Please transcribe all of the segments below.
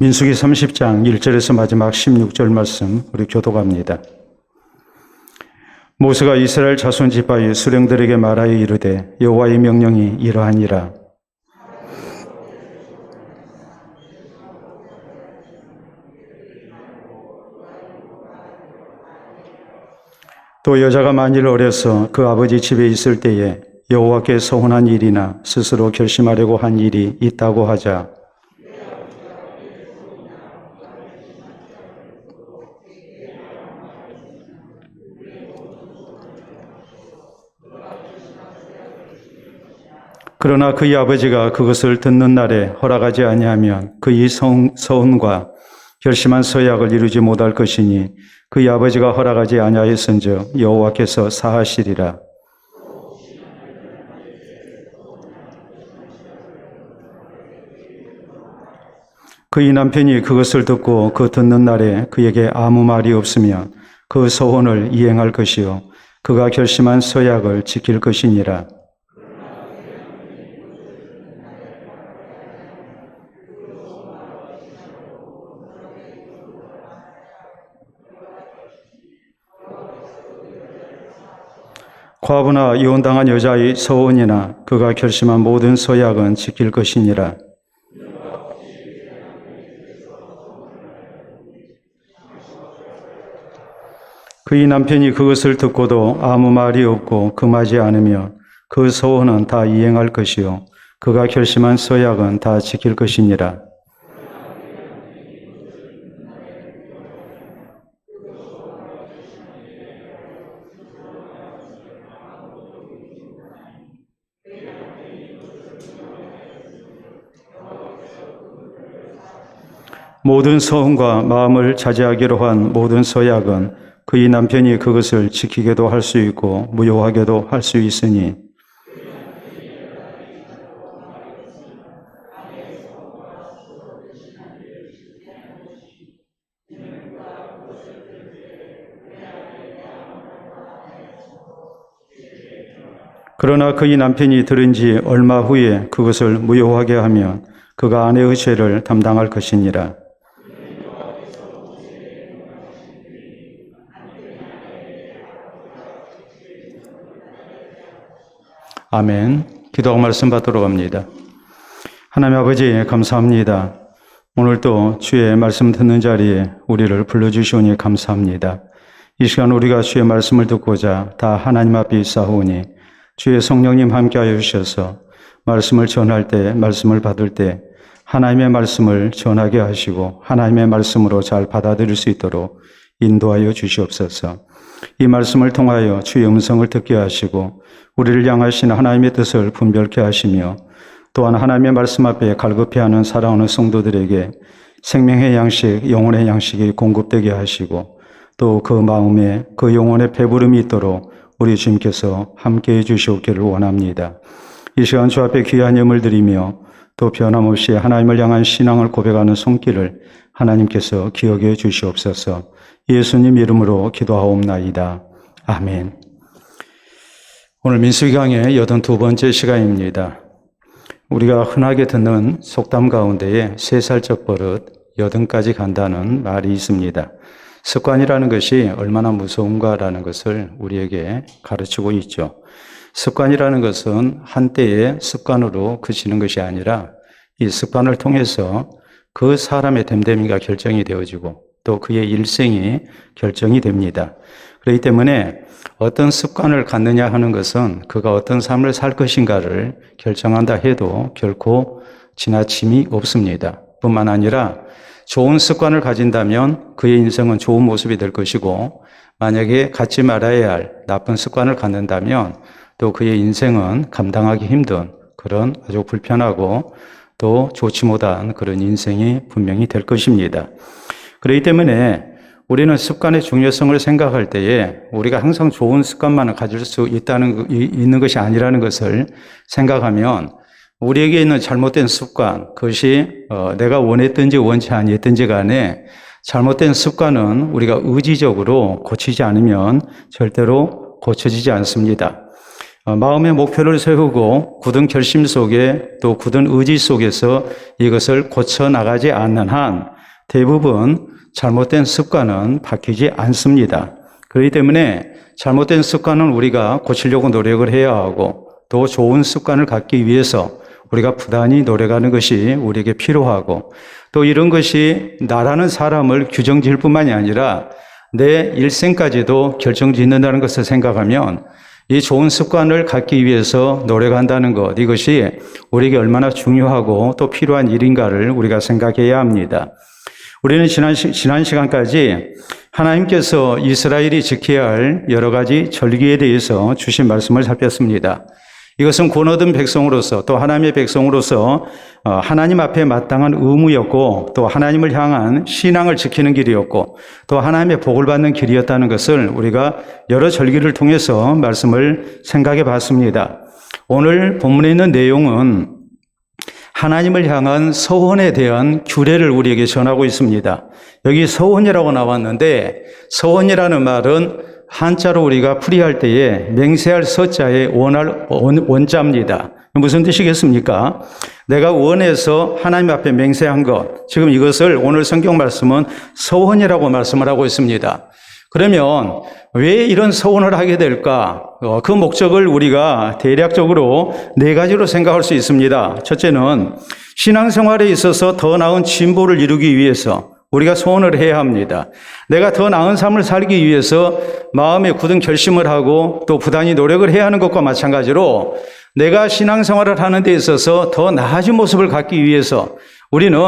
민수기 30장 1절에서 마지막 16절 말씀 우리 교독합니다. 모세가 이스라엘 자손 지파의 수령들에게 말하여 이르되 여호와의 명령이 이러하니라. 또 여자가 만일 어려서 그 아버지 집에 있을 때에 여호와께 서운한 일이나 스스로 결심하려고 한 일이 있다고 하자 그러나 그의 아버지가 그것을 듣는 날에 허락하지 아니하면 그의 서운과 결심한 서약을 이루지 못할 것이니 그의 아버지가 허락하지 아니하였은즉 여호와께서 사하시리라. 그의 남편이 그것을 듣고 그 듣는 날에 그에게 아무 말이 없으면 그 서원을 이행할 것이요 그가 결심한 서약을 지킬 것이니라. 과부나 이혼당한 여자의 서원이나 그가 결심한 모든 서약은 지킬 것이니라. 그의 남편이 그것을 듣고도 아무 말이 없고 금하지 않으며 그 서원은 다 이행할 것이요 그가 결심한 서약은 다 지킬 것이니라. 모든 서원과 마음을 자제하기로 한 모든 서약은 그의 남편이 그것을 지키게도 할 수 있고 무효하게도 할 수 있으니 그러나 그의 남편이 들은 지 얼마 후에 그것을 무효하게 하면 그가 아내의 죄를 담당할 것이니라. 아멘. 기도하고 말씀 받도록 합니다. 하나님 아버지 감사합니다. 오늘도 주의 말씀 듣는 자리에 우리를 불러주시오니 감사합니다. 이 시간 우리가 주의 말씀을 듣고자 다 하나님 앞에 있사오니 주의 성령님 함께하여 주셔서 말씀을 전할 때 말씀을 받을 때 하나님의 말씀을 전하게 하시고 하나님의 말씀으로 잘 받아들일 수 있도록 인도하여 주시옵소서. 이 말씀을 통하여 주의 음성을 듣게 하시고 우리를 향하신 하나님의 뜻을 분별케 하시며 또한 하나님의 말씀 앞에 갈급해하는 살아오는 성도들에게 생명의 양식, 영혼의 양식이 공급되게 하시고 또 그 마음에 그 영혼의 배부름이 있도록 우리 주님께서 함께해 주시옵기를 원합니다. 이 시간 주 앞에 귀한 예물 드리며 또 변함없이 하나님을 향한 신앙을 고백하는 손길을 하나님께서 기억해 주시옵소서. 예수님 이름으로 기도하옵나이다. 아멘. 오늘 민수기 강의 82번째 시간입니다. 우리가 흔하게 듣는 속담 가운데에 3살적 버릇 80까지 간다는 말이 있습니다. 습관이라는 것이 얼마나 무서운가라는 것을 우리에게 가르치고 있죠. 습관이라는 것은 한때의 습관으로 그치는 것이 아니라 이 습관을 통해서 그 사람의 됨됨이가 결정이 되어지고 또 그의 일생이 결정이 됩니다. 그렇기 때문에 어떤 습관을 갖느냐 하는 것은 그가 어떤 삶을 살 것인가를 결정한다 해도 결코 지나침이 없습니다. 뿐만 아니라 좋은 습관을 가진다면 그의 인생은 좋은 모습이 될 것이고 만약에 갖지 말아야 할 나쁜 습관을 갖는다면 또 그의 인생은 감당하기 힘든 그런 아주 불편하고 또 좋지 못한 그런 인생이 분명히 될 것입니다. 그렇기 때문에 우리는 습관의 중요성을 생각할 때에 우리가 항상 좋은 습관만을 가질 수 있는 것이 아니라는 것을 생각하면 우리에게 있는 잘못된 습관, 그것이 내가 원했든지 원치 아니했든지 간에 잘못된 습관은 우리가 의지적으로 고치지 않으면 절대로 고쳐지지 않습니다. 마음의 목표를 세우고 굳은 결심 속에 또 굳은 의지 속에서 이것을 고쳐나가지 않는 한 대부분 잘못된 습관은 바뀌지 않습니다. 그렇기 때문에 잘못된 습관은 우리가 고치려고 노력을 해야 하고 또 좋은 습관을 갖기 위해서 우리가 부단히 노력하는 것이 우리에게 필요하고 또 이런 것이 나라는 사람을 규정지을 뿐만이 아니라 내 일생까지도 결정짓는다는 것을 생각하면 이 좋은 습관을 갖기 위해서 노력한다는 것, 이것이 우리에게 얼마나 중요하고 또 필요한 일인가를 우리가 생각해야 합니다. 우리는 지난 시간까지 하나님께서 이스라엘이 지켜야 할 여러 가지 절기에 대해서 주신 말씀을 살폈습니다. 이것은 권 얻은 백성으로서 또 하나님의 백성으로서 하나님 앞에 마땅한 의무였고 또 하나님을 향한 신앙을 지키는 길이었고 또 하나님의 복을 받는 길이었다는 것을 우리가 여러 절기를 통해서 말씀을 생각해 봤습니다. 오늘 본문에 있는 내용은 하나님을 향한 서원에 대한 규례를 우리에게 전하고 있습니다. 여기 서원이라고 나왔는데 서원이라는 말은 한자로 우리가 풀이할 때에 맹세할 서자의 원자입니다. 무슨 뜻이겠습니까? 내가 원해서 하나님 앞에 맹세한 것, 지금 이것을 오늘 성경 말씀은 서원이라고 말씀을 하고 있습니다. 그러면 왜 이런 서원을 하게 될까? 그 목적을 우리가 대략적으로 네 가지로 생각할 수 있습니다. 첫째는 신앙생활에 있어서 더 나은 진보를 이루기 위해서 우리가 소원을 해야 합니다. 내가 더 나은 삶을 살기 위해서 마음에 굳은 결심을 하고 또 부단히 노력을 해야 하는 것과 마찬가지로 내가 신앙생활을 하는 데 있어서 더 나아진 모습을 갖기 위해서 우리는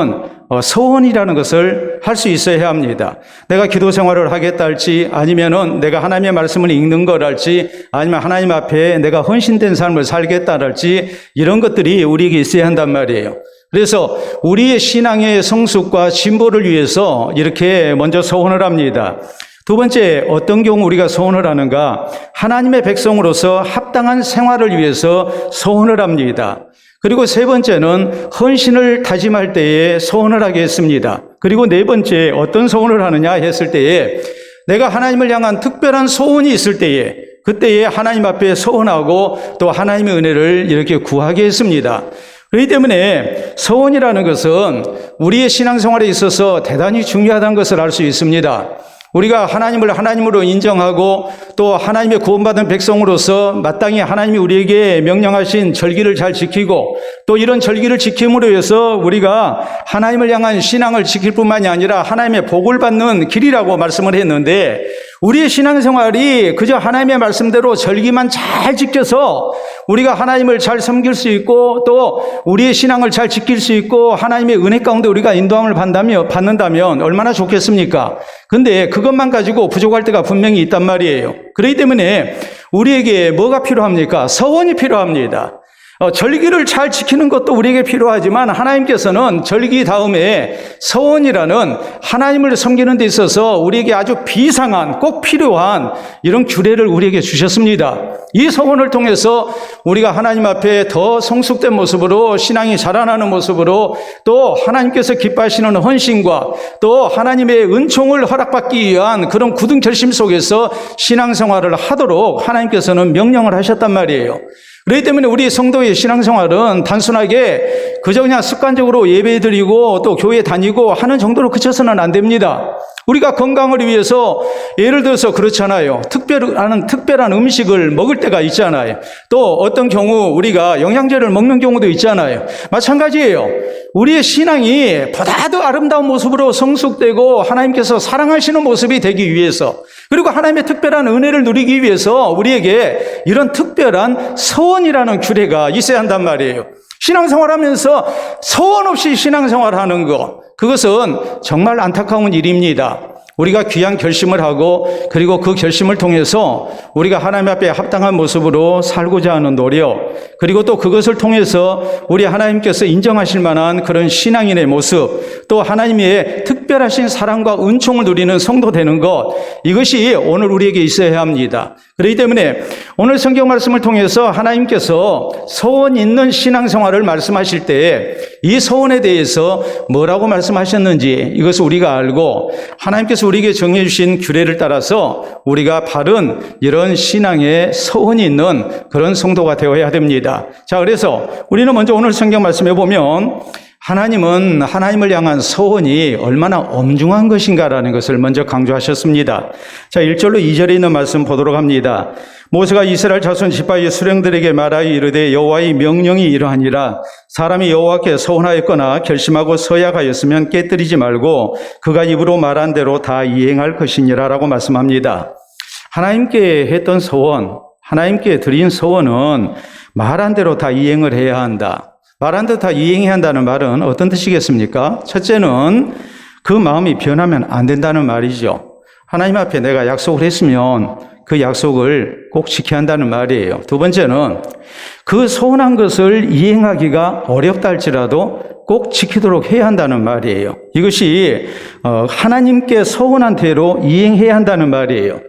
소원이라는 것을 할 수 있어야 합니다. 내가 기도 생활을 하겠다 할지 아니면은 내가 하나님의 말씀을 읽는 걸 할지 아니면 하나님 앞에 내가 헌신된 삶을 살겠다 할지 이런 것들이 우리에게 있어야 한단 말이에요. 그래서 우리의 신앙의 성숙과 진보를 위해서 이렇게 먼저 소원을 합니다. 두 번째, 어떤 경우 우리가 소원을 하는가? 하나님의 백성으로서 합당한 생활을 위해서 소원을 합니다. 그리고 세 번째는 헌신을 다짐할 때에 소원을 하게 했습니다. 그리고 네 번째, 어떤 소원을 하느냐 했을 때에 내가 하나님을 향한 특별한 소원이 있을 때에 그때에 하나님 앞에 소원하고 또 하나님의 은혜를 이렇게 구하게 했습니다. 그렇기 때문에 서원이라는 것은 우리의 신앙생활에 있어서 대단히 중요하다는 것을 알 수 있습니다. 우리가 하나님을 하나님으로 인정하고 또 하나님의 구원받은 백성으로서 마땅히 하나님이 우리에게 명령하신 절기를 잘 지키고 또 이런 절기를 지킴으로 해서 우리가 하나님을 향한 신앙을 지킬 뿐만이 아니라 하나님의 복을 받는 길이라고 말씀을 했는데 우리의 신앙생활이 그저 하나님의 말씀대로 절기만 잘 지켜서 우리가 하나님을 잘 섬길 수 있고 또 우리의 신앙을 잘 지킬 수 있고 하나님의 은혜 가운데 우리가 인도함을 받는다면 얼마나 좋겠습니까? 근데 그것만 가지고 부족할 때가 분명히 있단 말이에요. 그렇기 때문에 우리에게 뭐가 필요합니까? 서원이 필요합니다. 절기를 잘 지키는 것도 우리에게 필요하지만 하나님께서는 절기 다음에 서원이라는 하나님을 섬기는 데 있어서 우리에게 아주 비상한 꼭 필요한 이런 규례를 우리에게 주셨습니다. 이 서원을 통해서 우리가 하나님 앞에 더 성숙된 모습으로 신앙이 자라나는 모습으로 또 하나님께서 기뻐하시는 헌신과 또 하나님의 은총을 허락받기 위한 그런 굳은 결심 속에서 신앙생활을 하도록 하나님께서는 명령을 하셨단 말이에요. 그렇기 때문에 우리 성도의 신앙생활은 단순하게 그저 그냥 습관적으로 예배드리고 또 교회 다니고 하는 정도로 그쳐서는 안 됩니다. 우리가 건강을 위해서 예를 들어서 그렇잖아요. 특별한 음식을 먹을 때가 있잖아요. 또 어떤 경우 우리가 영양제를 먹는 경우도 있잖아요. 마찬가지예요. 우리의 신앙이 보다 더 아름다운 모습으로 성숙되고 하나님께서 사랑하시는 모습이 되기 위해서 그리고 하나님의 특별한 은혜를 누리기 위해서 우리에게 이런 특별한 서원이라는 규례가 있어야 한단 말이에요. 신앙생활하면서 서원 없이 신앙생활하는 것, 그것은 정말 안타까운 일입니다. 우리가 귀한 결심을 하고 그리고 그 결심을 통해서 우리가 하나님 앞에 합당한 모습으로 살고자 하는 노력, 그리고 또 그것을 통해서 우리 하나님께서 인정하실 만한 그런 신앙인의 모습, 또 하나님의 특별하신 사랑과 은총을 누리는 성도 되는 것, 이것이 오늘 우리에게 있어야 합니다. 그렇기 때문에 오늘 성경 말씀을 통해서 하나님께서 서원 있는 신앙생활을 말씀하실 때 이 서원에 대해서 뭐라고 말씀하셨는지 이것을 우리가 알고 하나님께서 우리에게 정해 주신 규례를 따라서 우리가 바른 이런 신앙의 서원이 있는 그런 성도가 되어야 됩니다. 자, 그래서 우리는 먼저 오늘 성경 말씀에 보면 하나님은 하나님을 향한 서원이 얼마나 엄중한 것인가라는 것을 먼저 강조하셨습니다. 자, 1절로 2절에 있는 말씀 보도록 합니다. 모세가 이스라엘 자손 지파의 수령들에게 말하여 이르되 여호와의 명령이 이러하니라. 사람이 여호와께 서원하였거나 결심하고 서약하였으면 깨뜨리지 말고 그가 입으로 말한 대로 다 이행할 것이니라 라고 말씀합니다. 하나님께 했던 서원, 하나님께 드린 서원은 말한 대로 다 이행을 해야 한다. 말한 대로 다 이행해야 한다는 말은 어떤 뜻이겠습니까? 첫째는 그 마음이 변하면 안 된다는 말이죠. 하나님 앞에 내가 약속을 했으면 그 약속을 꼭 지켜야 한다는 말이에요. 두 번째는 그 서운한 것을 이행하기가 어렵다 할지라도 꼭 지키도록 해야 한다는 말이에요. 이것이 하나님께 서운한 대로 이행해야 한다는 말이에요.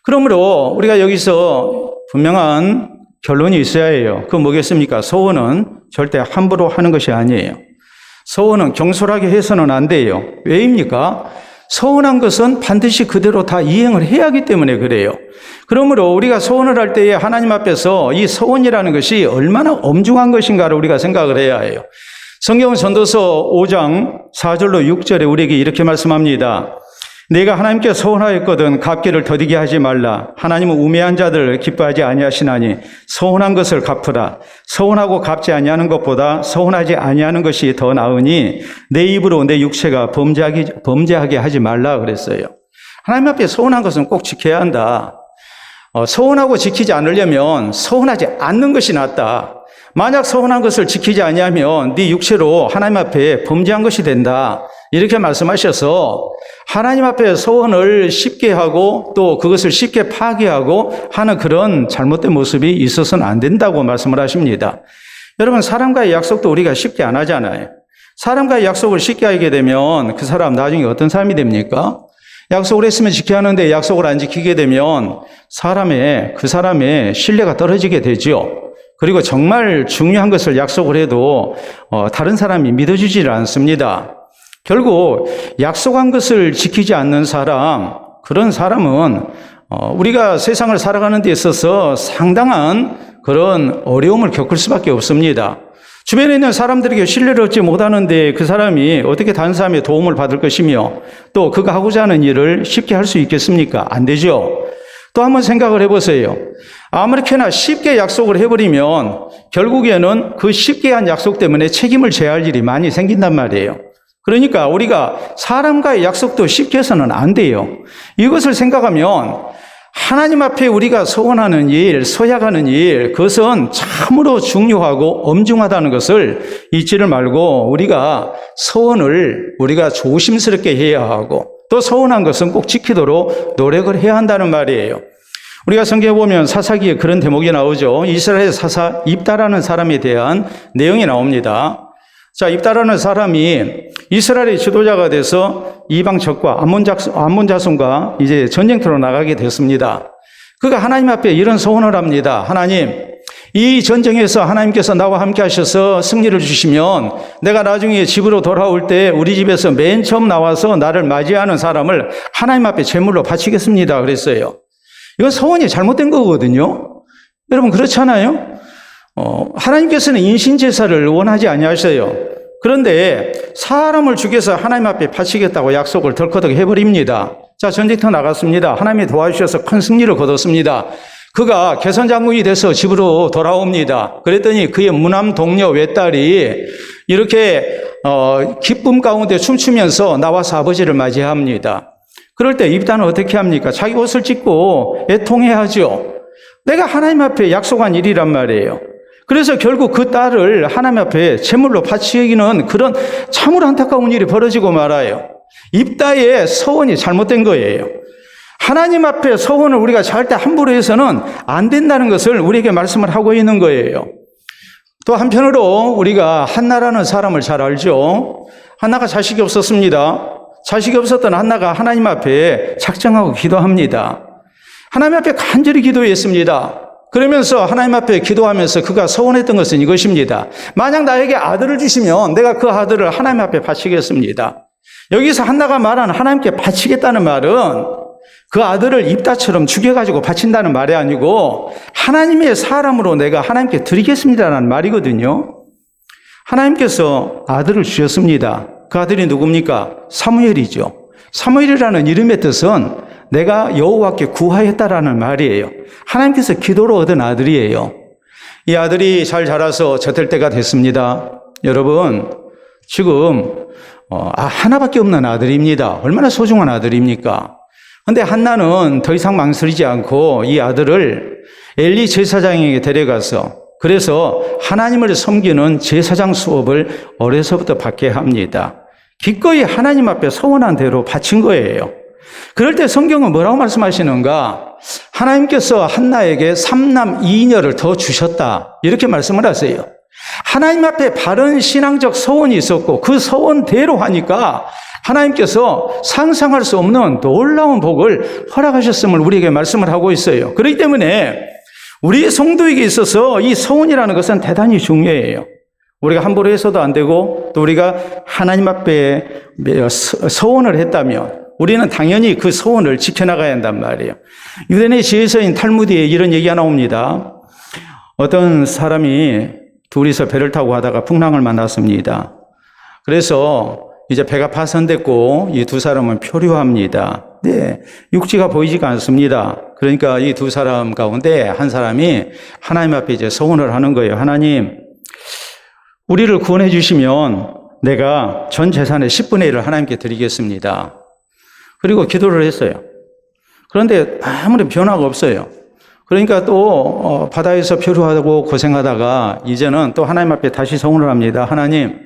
그러므로 우리가 여기서 분명한 결론이 있어야 해요. 그건 뭐겠습니까? 서원은 절대 함부로 하는 것이 아니에요. 서원은 경솔하게 해서는 안 돼요. 왜입니까? 서원한 것은 반드시 그대로 다 이행을 해야 하기 때문에 그래요. 그러므로 우리가 서원을 할 때에 하나님 앞에서 이 서원이라는 것이 얼마나 엄중한 것인가를 우리가 생각을 해야 해요. 성경 전도서 5장 4절로 6절에 우리에게 이렇게 말씀합니다. 내가 하나님께 서원하였거든 갚기를 더디게 하지 말라. 하나님은 우매한 자들을 기뻐하지 아니하시나니 서원한 것을 갚으라. 서원하고 갚지 아니하는 것보다 서원하지 아니하는 것이 더 나으니 내 입으로 내 육체가 범죄하게 하지 말라 그랬어요. 하나님 앞에 서원한 것은 꼭 지켜야 한다. 서원하고 지키지 않으려면 서원하지 않는 것이 낫다. 만약 서원한 것을 지키지 아니하면 네 육체로 하나님 앞에 범죄한 것이 된다. 이렇게 말씀하셔서 하나님 앞에 서원을 쉽게 하고 또 그것을 쉽게 파기하고 하는 그런 잘못된 모습이 있어서는 안 된다고 말씀을 하십니다. 여러분, 사람과의 약속도 우리가 쉽게 안 하잖아요. 사람과의 약속을 쉽게 하게 되면 그 사람 나중에 어떤 사람이 됩니까? 약속을 했으면 지켜야 하는데 약속을 안 지키게 되면 그 사람의 신뢰가 떨어지게 되죠. 그리고 정말 중요한 것을 약속을 해도 다른 사람이 믿어주질 않습니다. 결국 약속한 것을 지키지 않는 사람, 그런 사람은 우리가 세상을 살아가는 데 있어서 상당한 그런 어려움을 겪을 수밖에 없습니다. 주변에 있는 사람들에게 신뢰를 얻지 못하는데 그 사람이 어떻게 다른 사람의 도움을 받을 것이며 또 그가 하고자 하는 일을 쉽게 할 수 있겠습니까? 안 되죠. 또 한번 생각을 해보세요. 아무렇게나 쉽게 약속을 해버리면 결국에는 그 쉽게 한 약속 때문에 책임을 져야 할 일이 많이 생긴단 말이에요. 그러니까 우리가 사람과의 약속도 쉽게 해서는 안 돼요. 이것을 생각하면 하나님 앞에 우리가 서원하는 일, 서약하는 일, 그것은 참으로 중요하고 엄중하다는 것을 잊지를 말고 우리가 서원을 우리가 조심스럽게 해야 하고 또 서원한 것은 꼭 지키도록 노력을 해야 한다는 말이에요. 우리가 성경에 보면 사사기에 그런 대목이 나오죠. 이스라엘 사사 입다라는 사람에 대한 내용이 나옵니다. 자, 입다라는 사람이 이스라엘의 지도자가 돼서 이방 적과 암몬 자손과 이제 전쟁터로 나가게 됐습니다. 그가 하나님 앞에 이런 소원을 합니다. 하나님, 이 전쟁에서 하나님께서 나와 함께 하셔서 승리를 주시면 내가 나중에 집으로 돌아올 때 우리 집에서 맨 처음 나와서 나를 맞이하는 사람을 하나님 앞에 제물로 바치겠습니다. 그랬어요. 이건 소원이 잘못된 거거든요. 여러분, 그렇잖아요? 하나님께서는 인신제사를 원하지 아니하셔요. 그런데 사람을 죽여서 하나님 앞에 바치겠다고 약속을 덜커덕 해버립니다. 자, 전쟁터 나갔습니다. 하나님이 도와주셔서 큰 승리를 거뒀습니다. 그가 개선장군이 돼서 집으로 돌아옵니다. 그랬더니 그의 무남 동료 외딸이 이렇게 기쁨 가운데 춤추면서 나와서 아버지를 맞이합니다. 그럴 때 입단은 어떻게 합니까? 자기 옷을 찢고 애통해하죠. 내가 하나님 앞에 약속한 일이란 말이에요. 그래서 결국 그 딸을 하나님 앞에 제물로 바치기는 그런 참으로 안타까운 일이 벌어지고 말아요. 입다의 서원이 잘못된 거예요. 하나님 앞에 서원을 우리가 절대 함부로 해서는 안 된다는 것을 우리에게 말씀을 하고 있는 거예요. 또 한편으로 우리가 한나라는 사람을 잘 알죠. 한나가 자식이 없었습니다. 자식이 없었던 한나가 하나님 앞에 작정하고 기도합니다. 하나님 앞에 간절히 기도했습니다. 그러면서 하나님 앞에 기도하면서 그가 서원했던 것은 이것입니다. 만약 나에게 아들을 주시면 내가 그 아들을 하나님 앞에 바치겠습니다. 여기서 한나가 말하는 하나님께 바치겠다는 말은 그 아들을 입다처럼 죽여가지고 바친다는 말이 아니고 하나님의 사람으로 내가 하나님께 드리겠습니다라는 말이거든요. 하나님께서 아들을 주셨습니다. 그 아들이 누굽니까? 사무엘이죠. 사무엘이라는 이름의 뜻은 내가 여호와께 구하였다라는 말이에요. 하나님께서 기도로 얻은 아들이에요. 이 아들이 잘 자라서 젖을 때가 됐습니다. 여러분, 지금 하나밖에 없는 아들입니다. 얼마나 소중한 아들입니까? 근데 한나는 더 이상 망설이지 않고 이 아들을 엘리 제사장에게 데려가서 그래서 하나님을 섬기는 제사장 수업을 어려서부터 받게 합니다. 기꺼이 하나님 앞에 서원한 대로 바친 거예요. 그럴 때 성경은 뭐라고 말씀하시는가? 하나님께서 한나에게 3남 2녀를 더 주셨다. 이렇게 말씀을 하세요. 하나님 앞에 바른 신앙적 서원이 있었고 그 서원대로 하니까 하나님께서 상상할 수 없는 놀라운 복을 허락하셨음을 우리에게 말씀을 하고 있어요. 그렇기 때문에 우리 성도에게 있어서 이 서원이라는 것은 대단히 중요해요. 우리가 함부로 해서도 안 되고 또 우리가 하나님 앞에 서원을 했다면 우리는 당연히 그 서원을 지켜나가야 한단 말이에요. 유대인의 지혜서인 탈무드에 이런 얘기가 나옵니다. 어떤 사람이 둘이서 배를 타고 가다가 풍랑을 만났습니다. 그래서 이제 배가 파손됐고 이 두 사람은 표류합니다. 네, 육지가 보이지가 않습니다. 그러니까 이 두 사람 가운데 한 사람이 하나님 앞에 이제 서원을 하는 거예요. 하나님, 우리를 구원해 주시면 내가 전 재산의 10분의 1을 하나님께 드리겠습니다. 그리고 기도를 했어요. 그런데 아무런 변화가 없어요. 그러니까 또 바다에서 표류하고 고생하다가 이제는 또 하나님 앞에 다시 서원을 합니다. 하나님,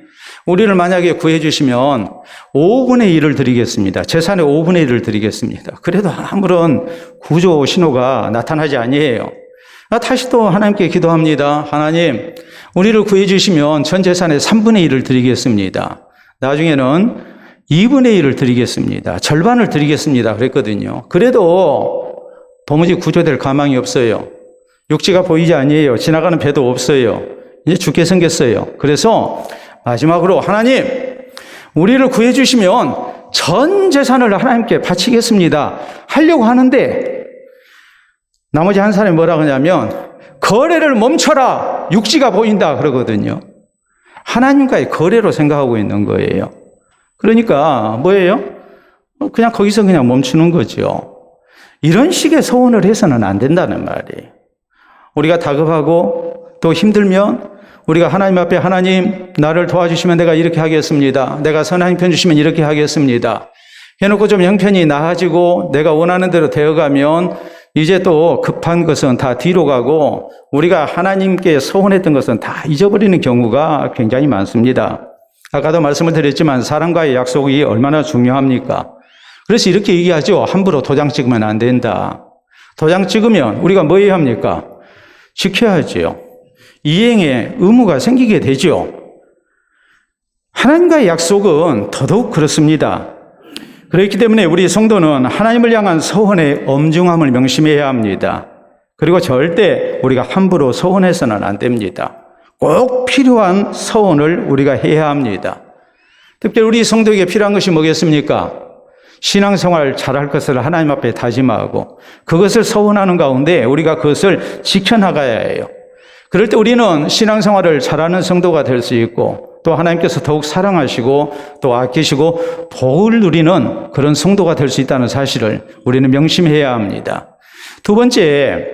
우리를 만약에 구해 주시면 5분의 1을 드리겠습니다. 재산의 5분의 1을 드리겠습니다. 그래도 아무런 구조 신호가 나타나지 아니에요. 다시 또 하나님께 기도합니다. 하나님, 우리를 구해 주시면 전 재산의 3분의 1을 드리겠습니다. 나중에는 2분의 1을 드리겠습니다. 절반을 드리겠습니다. 그랬거든요. 그래도 도무지 구조될 가망이 없어요. 육지가 보이지 아니에요. 지나가는 배도 없어요. 이제 죽게 생겼어요. 그래서 마지막으로 하나님, 우리를 구해 주시면 전 재산을 하나님께 바치겠습니다. 하려고 하는데 나머지 한 사람이 뭐라 그러냐면 거래를 멈춰라. 육지가 보인다 그러거든요. 하나님과의 거래로 생각하고 있는 거예요. 그러니까 뭐예요? 그냥 거기서 그냥 멈추는 거죠. 이런 식의 서원을 해서는 안 된다는 말이에요. 우리가 다급하고 또 힘들면 우리가 하나님 앞에 하나님 나를 도와주시면 내가 이렇게 하겠습니다. 내가 선한 형편 주시면 이렇게 하겠습니다. 해놓고 좀 형편이 나아지고 내가 원하는 대로 되어가면 이제 또 급한 것은 다 뒤로 가고 우리가 하나님께 서원했던 것은 다 잊어버리는 경우가 굉장히 많습니다. 아까도 말씀을 드렸지만 사람과의 약속이 얼마나 중요합니까? 그래서 이렇게 얘기하죠. 함부로 도장 찍으면 안 된다. 도장 찍으면 우리가 뭐 해야 합니까? 지켜야죠. 이행의 의무가 생기게 되죠. 하나님과의 약속은 더더욱 그렇습니다. 그렇기 때문에 우리 성도는 하나님을 향한 서원의 엄중함을 명심해야 합니다. 그리고 절대 우리가 함부로 서원해서는 안 됩니다. 꼭 필요한 서원을 우리가 해야 합니다. 특별히 우리 성도에게 필요한 것이 뭐겠습니까? 신앙생활 잘할 것을 하나님 앞에 다짐하고 그것을 서원하는 가운데 우리가 그것을 지켜나가야 해요. 그럴 때 우리는 신앙생활을 잘하는 성도가 될 수 있고 또 하나님께서 더욱 사랑하시고 또 아끼시고 복을 누리는 그런 성도가 될 수 있다는 사실을 우리는 명심해야 합니다. 두 번째,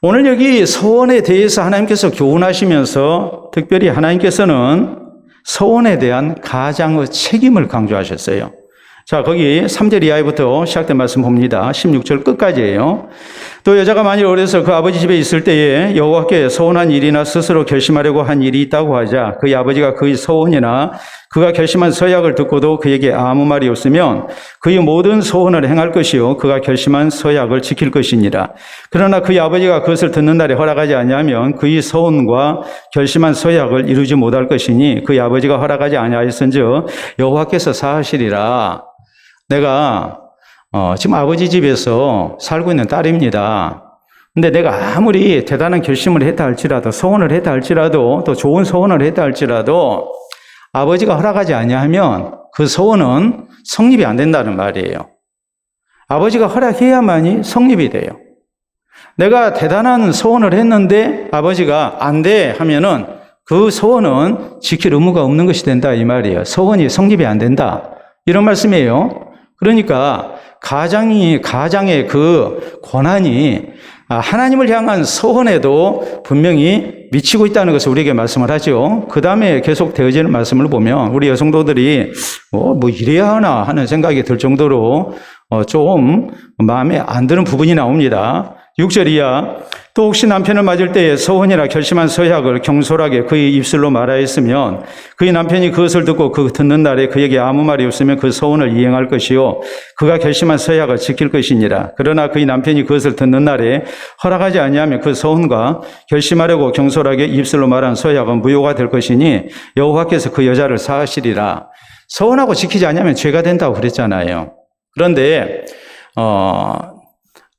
오늘 여기 서원에 대해서 하나님께서 교훈하시면서 특별히 하나님께서는 서원에 대한 가장의 책임을 강조하셨어요. 자, 거기 3절 이하부터 시작된 말씀 봅니다. 16절 끝까지예요. 또 여자가 만일 어려서 그 아버지 집에 있을 때에 여호와께 서원한 일이나 스스로 결심하려고 한 일이 있다고 하자 그의 아버지가 그의 서원이나 그가 결심한 서약을 듣고도 그에게 아무 말이 없으면 그의 모든 서원을 행할 것이요 그가 결심한 서약을 지킬 것이니라. 그러나 그의 아버지가 그것을 듣는 날에 허락하지 아니하면 그의 서원과 결심한 서약을 이루지 못할 것이니 그의 아버지가 허락하지 아니하였은즉 여호와께서 사하시리라. 내가 지금 아버지 집에서 살고 있는 딸입니다. 근데 내가 아무리 대단한 결심을 했다 할지라도 서원을 했다 할지라도 또 좋은 서원을 했다 할지라도 아버지가 허락하지 아니하면 그 서원은 성립이 안 된다는 말이에요. 아버지가 허락해야만이 성립이 돼요. 내가 대단한 서원을 했는데 아버지가 안 돼 하면은 그 소원은 지킬 의무가 없는 것이 된다 이 말이에요. 소원이 성립이 안 된다. 이런 말씀이에요. 그러니까 가장의 그 권한이 하나님을 향한 소원에도 분명히 미치고 있다는 것을 우리에게 말씀을 하죠. 그 다음에 계속 되어지는 말씀을 보면 우리 여성도들이 뭐 이래야 하나 하는 생각이 들 정도로 좀 마음에 안 드는 부분이 나옵니다. 6절 이하 또 혹시 남편을 맞을 때에 소원이라 결심한 서약을 경솔하게 그의 입술로 말하였으면 그의 남편이 그것을 듣고 그 듣는 날에 그에게 아무 말이 없으면 그 소원을 이행할 것이요 그가 결심한 서약을 지킬 것이니라. 그러나 그의 남편이 그것을 듣는 날에 허락하지 아니하면 그 소원과 결심하려고 경솔하게 입술로 말한 서약은 무효가 될 것이니 여호와께서 그 여자를 사하시리라. 소원하고 지키지 않으면 죄가 된다고 그랬잖아요. 그런데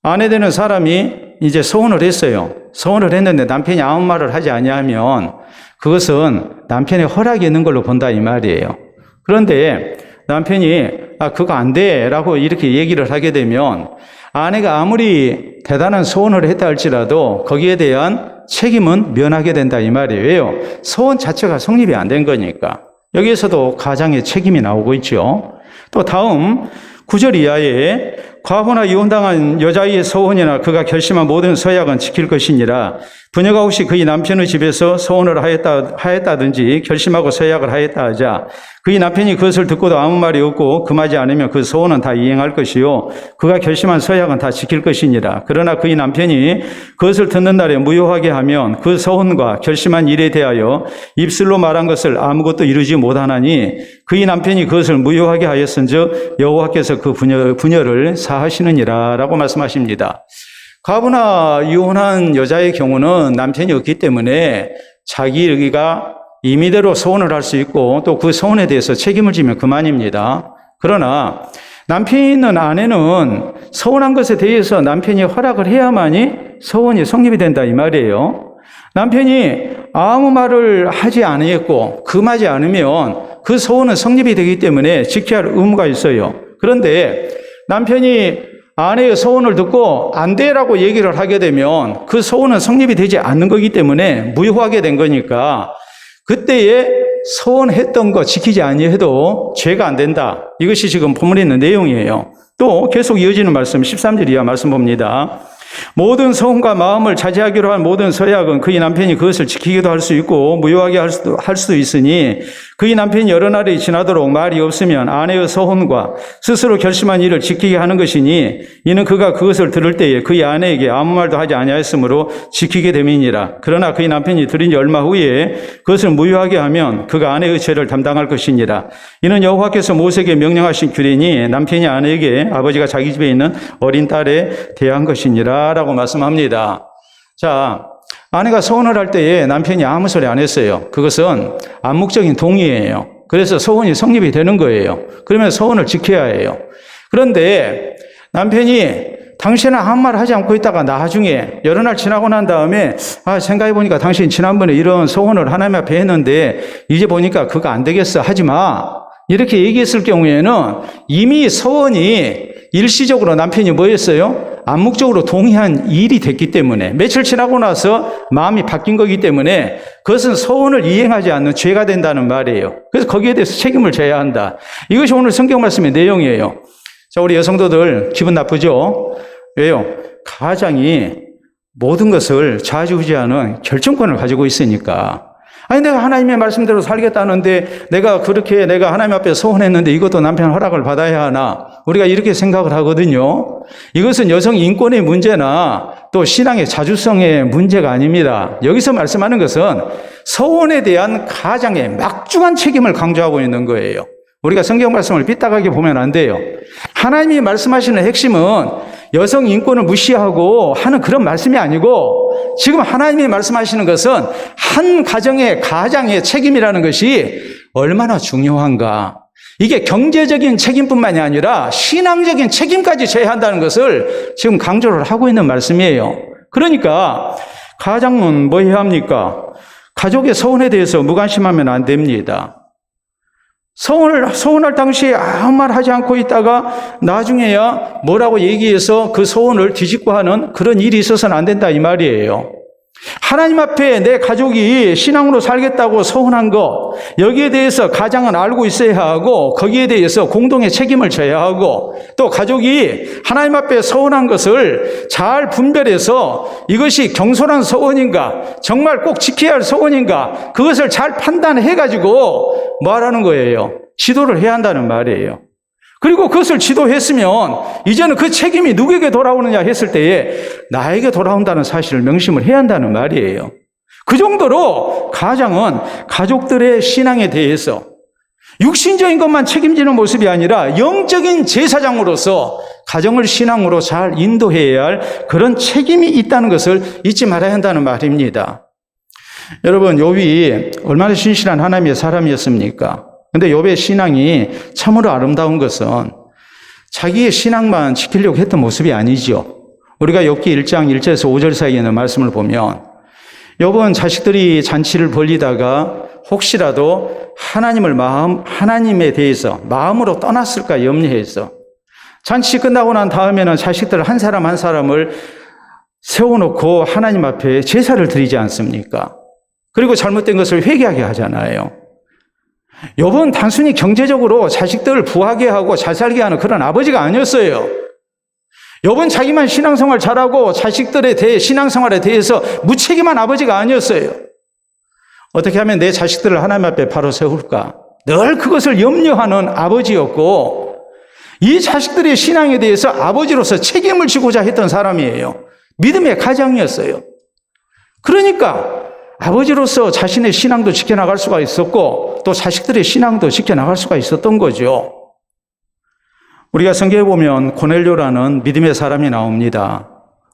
아내 되는 사람이 이제 소원을 했어요. 소원을 했는데 남편이 아무 말을 하지 아니하면 그것은 남편의 허락이 있는 걸로 본다 이 말이에요. 그런데 남편이 그거 안 돼 라고 이렇게 얘기를 하게 되면 아내가 아무리 대단한 소원을 했다 할지라도 거기에 대한 책임은 면하게 된다 이 말이에요. 왜요? 소원 자체가 성립이 안 된 거니까. 여기에서도 가장의 책임이 나오고 있죠. 또 다음 9절 이하에 과부나 이혼당한 여자의 소원이나 그가 결심한 모든 서약은 지킬 것이니라. 부녀가 혹시 그의 남편의 집에서 소원을 하였다든지 결심하고 서약을 하였다 하자 그의 남편이 그것을 듣고도 아무 말이 없고 금하지 않으면 그 소원은 다 이행할 것이요 그가 결심한 서약은 다 지킬 것이니라. 그러나 그의 남편이 그것을 듣는 날에 무효하게 하면 그 소원과 결심한 일에 대하여 입술로 말한 것을 아무것도 이루지 못하나니 그의 남편이 그것을 무효하게 하였은즉 여호와께서 그 부녀를 사하시느니라 라고 말씀하십니다. 과부나 이혼한 여자의 경우는 남편이 없기 때문에 자기가 임의대로 소원을 할 수 있고 또 그 소원에 대해서 책임을 지면 그만입니다. 그러나 남편이 있는 아내는 소원한 것에 대해서 남편이 허락을 해야만이 소원이 성립이 된다 이 말이에요. 남편이 아무 말을 하지 않았고 금하지 않으면 그 소원은 성립이 되기 때문에 지켜야 할 의무가 있어요. 그런데 남편이 아내의 소원을 듣고 안 돼라고 얘기를 하게 되면 그 소원은 성립이 되지 않는 거기 때문에 무효하게 된 거니까 그때에 소원했던 거 지키지 아니해도 죄가 안 된다. 이것이 지금 본문에 있는 내용이에요. 또 계속 이어지는 말씀 13절 이하 말씀 봅니다. 모든 소원과 마음을 자제하기로 한 모든 서약은 그의 남편이 그것을 지키기도 할 수 있고 무효하게 할 수도 있으니 그의 남편이 여러 날이 지나도록 말이 없으면 아내의 소원과 스스로 결심한 일을 지키게 하는 것이니 이는 그가 그것을 들을 때에 그의 아내에게 아무 말도 하지 아니하였으므로 지키게 됨이니라. 그러나 그의 남편이 들은 지 얼마 후에 그것을 무효하게 하면 그가 아내의 죄를 담당할 것이니라. 이는 여호와께서 모세에게 명령하신 규례니 남편이 아내에게 아버지가 자기 집에 있는 어린 딸에 대한 것이니라 라고 말씀합니다. 자, 아내가 소원을 할 때에 남편이 아무 소리 안 했어요. 그것은 암묵적인 동의예요. 그래서 소원이 성립이 되는 거예요. 그러면 소원을 지켜야 해요. 그런데 남편이 당신은 아무 말 하지 않고 있다가 나중에 여러 날 지나고 난 다음에 생각해보니까 당신 지난번에 이런 소원을 하나님 앞에 했는데 이제 보니까 그거 안 되겠어 하지 마 이렇게 얘기했을 경우에는 이미 소원이 일시적으로 남편이 뭐 했어요? 암묵적으로 동의한 일이 됐기 때문에 며칠 지나고 나서 마음이 바뀐 거기 때문에 그것은 소원을 이행하지 않는 죄가 된다는 말이에요. 그래서 거기에 대해서 책임을 져야 한다. 이것이 오늘 성경 말씀의 내용이에요. 자, 우리 여성도들 기분 나쁘죠? 왜요? 가장이 모든 것을 좌지우지하는 결정권을 가지고 있으니까. 아니 내가 하나님의 말씀대로 살겠다는데 내가 하나님 앞에 소원했는데 이것도 남편 허락을 받아야 하나? 우리가 이렇게 생각을 하거든요. 이것은 여성 인권의 문제나 또 신앙의 자주성의 문제가 아닙니다. 여기서 말씀하는 것은 소원에 대한 가장의 막중한 책임을 강조하고 있는 거예요. 우리가 성경 말씀을 삐딱하게 보면 안 돼요. 하나님이 말씀하시는 핵심은 여성 인권을 무시하고 하는 그런 말씀이 아니고 지금 하나님이 말씀하시는 것은 한 가장의 책임이라는 것이 얼마나 중요한가. 이게 경제적인 책임뿐만이 아니라 신앙적인 책임까지 져야 한다는 것을 지금 강조를 하고 있는 말씀이에요. 그러니까 가장은 뭐 해야 합니까? 가족의 소원에 대해서 무관심하면 안 됩니다. 소원할 당시에 아무 말 하지 않고 있다가 나중에야 뭐라고 얘기해서 그 소원을 뒤집고 하는 그런 일이 있어서는 안 된다 이 말이에요. 하나님 앞에 내 가족이 신앙으로 살겠다고 서운한 것, 여기에 대해서 가장은 알고 있어야 하고 거기에 대해서 공동의 책임을 져야 하고 또 가족이 하나님 앞에 서운한 것을 잘 분별해서 이것이 경솔한 서원인가 정말 꼭 지켜야 할 서원인가 그것을 잘 판단해가지고 뭐하라는 거예요? 지도를 해야 한다는 말이에요. 그리고 그것을 지도했으면 이제는 그 책임이 누구에게 돌아오느냐 했을 때에 나에게 돌아온다는 사실을 명심을 해야 한다는 말이에요. 그 정도로 가장은 가족들의 신앙에 대해서 육신적인 것만 책임지는 모습이 아니라 영적인 제사장으로서 가정을 신앙으로 잘 인도해야 할 그런 책임이 있다는 것을 잊지 말아야 한다는 말입니다. 여러분, 욥이 얼마나 신실한 하나님의 사람이었습니까? 근데 욥의 신앙이 참으로 아름다운 것은 자기의 신앙만 지키려고 했던 모습이 아니죠. 우리가 욥기 1장 1절에서 5절 사이에 있는 말씀을 보면 욥은 자식들이 잔치를 벌리다가 혹시라도 하나님에 대해서 마음으로 떠났을까 염려해서 잔치 끝나고 난 다음에는 자식들 한 사람 한 사람을 세워놓고 하나님 앞에 제사를 드리지 않습니까? 그리고 잘못된 것을 회개하게 하잖아요. 욥은 단순히 경제적으로 자식들을 부하게 하고 잘 살게 하는 그런 아버지가 아니었어요. 욥은 자기만 신앙생활 잘하고 자식들에 대해 신앙생활에 대해서 무책임한 아버지가 아니었어요. 어떻게 하면 내 자식들을 하나님 앞에 바로 세울까? 늘 그것을 염려하는 아버지였고 이 자식들의 신앙에 대해서 아버지로서 책임을 지고자 했던 사람이에요. 믿음의 가장이었어요. 그러니까 아버지로서 자신의 신앙도 지켜나갈 수가 있었고 또 자식들의 신앙도 지켜나갈 수가 있었던 거죠. 우리가 성경에 보면 고넬료라는 믿음의 사람이 나옵니다.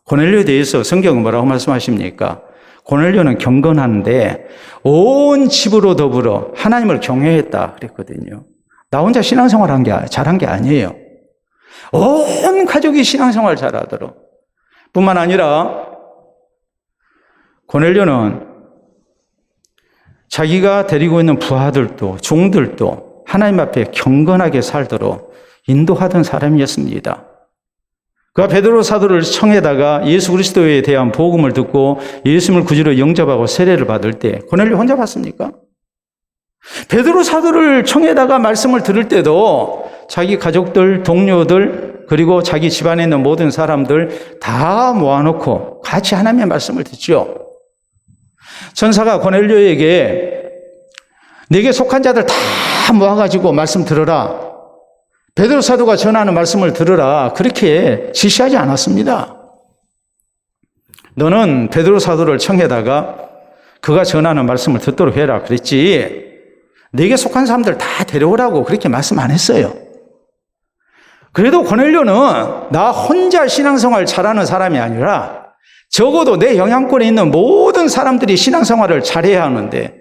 고넬료에 대해서 성경은 뭐라고 말씀하십니까? 고넬료는 경건한데 온 집으로 더불어 하나님을 경외했다 그랬거든요. 나 혼자 신앙생활 잘한 게 아니에요. 온 가족이 신앙생활 잘하도록 뿐만 아니라 고넬료는 자기가 데리고 있는 부하들도 종들도 하나님 앞에 경건하게 살도록 인도하던 사람이었습니다. 그가 베드로 사도를 청에다가 예수 그리스도에 대한 복음을 듣고 예수님을 구주로 영접하고 세례를 받을 때 고넬료 혼자 받습니까? 베드로 사도를 청에다가 말씀을 들을 때도 자기 가족들, 동료들 그리고 자기 집안에 있는 모든 사람들 다 모아놓고 같이 하나님의 말씀을 듣죠. 천사가 고넬료에게 내게 속한 자들 다 모아가지고 말씀 들으라. 베드로 사도가 전하는 말씀을 들으라. 그렇게 지시하지 않았습니다. 너는 베드로 사도를 청해다가 그가 전하는 말씀을 듣도록 해라 그랬지. 내게 속한 사람들 다 데려오라고 그렇게 말씀 안 했어요. 그래도 고넬료는 나 혼자 신앙생활 잘하는 사람이 아니라 적어도 내 영향권에 있는 모든 사람들이 신앙생활을 잘해야 하는데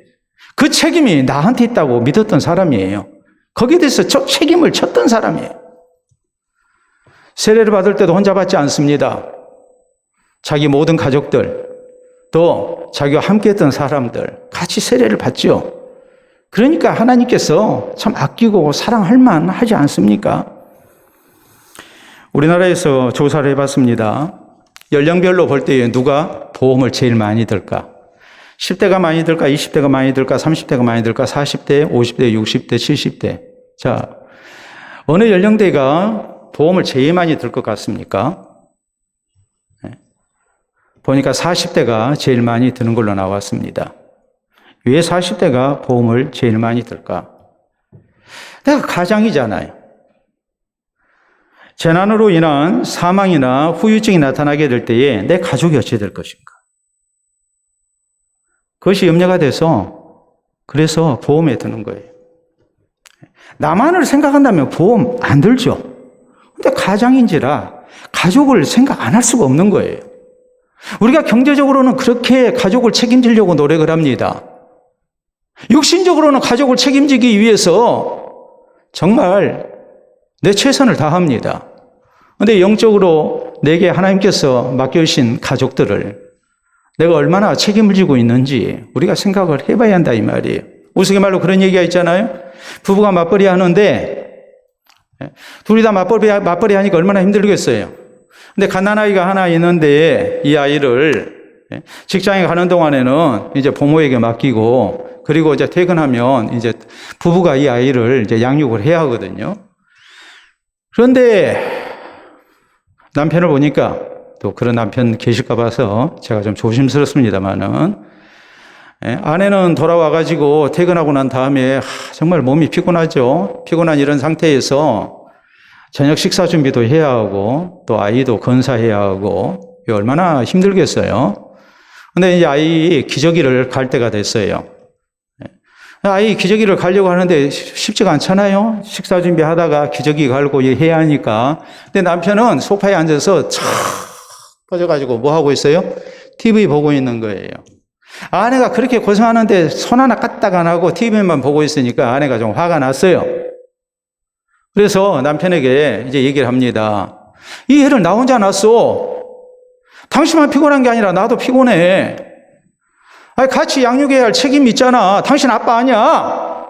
그 책임이 나한테 있다고 믿었던 사람이에요. 거기에 대해서 책임을 졌던 사람이에요. 세례를 받을 때도 혼자 받지 않습니다. 자기 모든 가족들 또 자기와 함께했던 사람들 같이 세례를 받죠. 그러니까 하나님께서 참 아끼고 사랑할 만하지 않습니까? 우리나라에서 조사를 해봤습니다. 연령별로 볼 때 누가 보험을 제일 많이 들까? 10대가 많이 들까? 20대가 많이 들까? 30대가 많이 들까? 40대, 50대, 60대, 70대. 자, 어느 연령대가 보험을 제일 많이 들 것 같습니까? 보니까 40대가 제일 많이 드는 걸로 나왔습니다. 왜 40대가 보험을 제일 많이 들까? 내가 가장이잖아요. 재난으로 인한 사망이나 후유증이 나타나게 될 때에 내 가족이 어찌 될 것인가? 그것이 염려가 돼서 그래서 보험에 드는 거예요. 나만을 생각한다면 보험 안 들죠. 근데 가장인지라 가족을 생각 안 할 수가 없는 거예요. 우리가 경제적으로는 그렇게 가족을 책임지려고 노력을 합니다. 육신적으로는 가족을 책임지기 위해서 정말 내 최선을 다합니다. 그런데 영적으로 내게 하나님께서 맡겨주신 가족들을 내가 얼마나 책임을 지고 있는지 우리가 생각을 해봐야 한다 이 말이에요. 우스갯말로 그런 얘기가 있잖아요. 부부가 맞벌이 하는데 둘이 다 맞벌이 하니까 얼마나 힘들겠어요. 근데 갓난아이가 하나 있는데 이 아이를 직장에 가는 동안에는 이제 부모에게 맡기고, 그리고 이제 퇴근하면 이제 부부가 이 아이를 이제 양육을 해야 하거든요. 그런데 남편을 보니까, 또 그런 남편 계실까 봐서 제가 좀 조심스럽습니다만은, 아내는 돌아와가지고 퇴근하고 난 다음에 정말 몸이 피곤하죠. 피곤한 이런 상태에서 저녁 식사 준비도 해야 하고, 또 아이도 건사해야 하고, 얼마나 힘들겠어요. 근데 이제 아이 기저귀를 갈 때가 됐어요. 아이 기저귀를 가려고 하는데 쉽지가 않잖아요. 식사 준비하다가 기저귀 갈고 해야 하니까. 근데 남편은 소파에 앉아서 착 퍼져가지고 뭐 하고 있어요? TV 보고 있는 거예요. 아내가 그렇게 고생하는데 손 하나 까딱 안 하고 TV만 보고 있으니까 아내가 좀 화가 났어요. 그래서 남편에게 이제 얘기를 합니다. 이 애를 나 혼자 낳았어. 당신만 피곤한 게 아니라 나도 피곤해. 아니, 같이 양육해야 할 책임이 있잖아. 당신 아빠 아니야?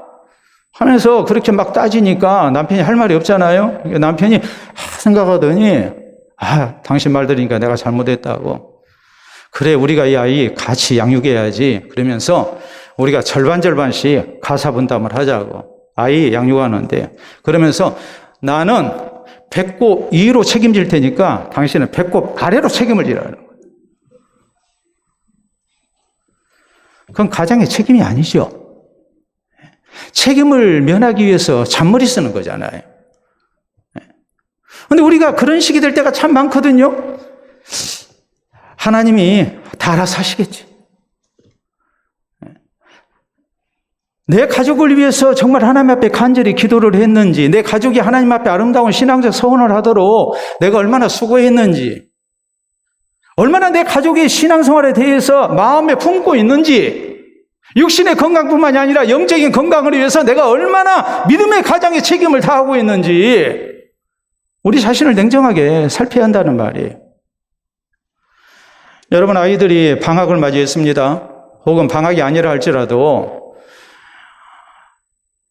하면서 그렇게 막 따지니까 남편이 할 말이 없잖아요. 남편이 생각하더니, 당신 말 들으니까 내가 잘못했다고. 그래, 우리가 이 아이 같이 양육해야지. 그러면서 우리가 절반씩 가사 분담을 하자고. 아이 양육하는데. 그러면서 나는 배꼽 위로 책임질 테니까 당신은 배꼽 아래로 책임을 지라는 거예요. 그건 가장의 책임이 아니죠. 책임을 면하기 위해서 잔머리 쓰는 거잖아요. 그런데 우리가 그런 식이 될 때가 참 많거든요. 하나님이 다 알아서 하시겠지. 내 가족을 위해서 정말 하나님 앞에 간절히 기도를 했는지, 내 가족이 하나님 앞에 아름다운 신앙적 서원을 하도록 내가 얼마나 수고했는지, 얼마나 내 가족의 신앙생활에 대해서 마음에 품고 있는지, 육신의 건강뿐만이 아니라 영적인 건강을 위해서 내가 얼마나 믿음의 가장의 책임을 다하고 있는지 우리 자신을 냉정하게 살펴야 한다는 말이에요. 여러분, 아이들이 방학을 맞이했습니다. 혹은 방학이 아니라 할지라도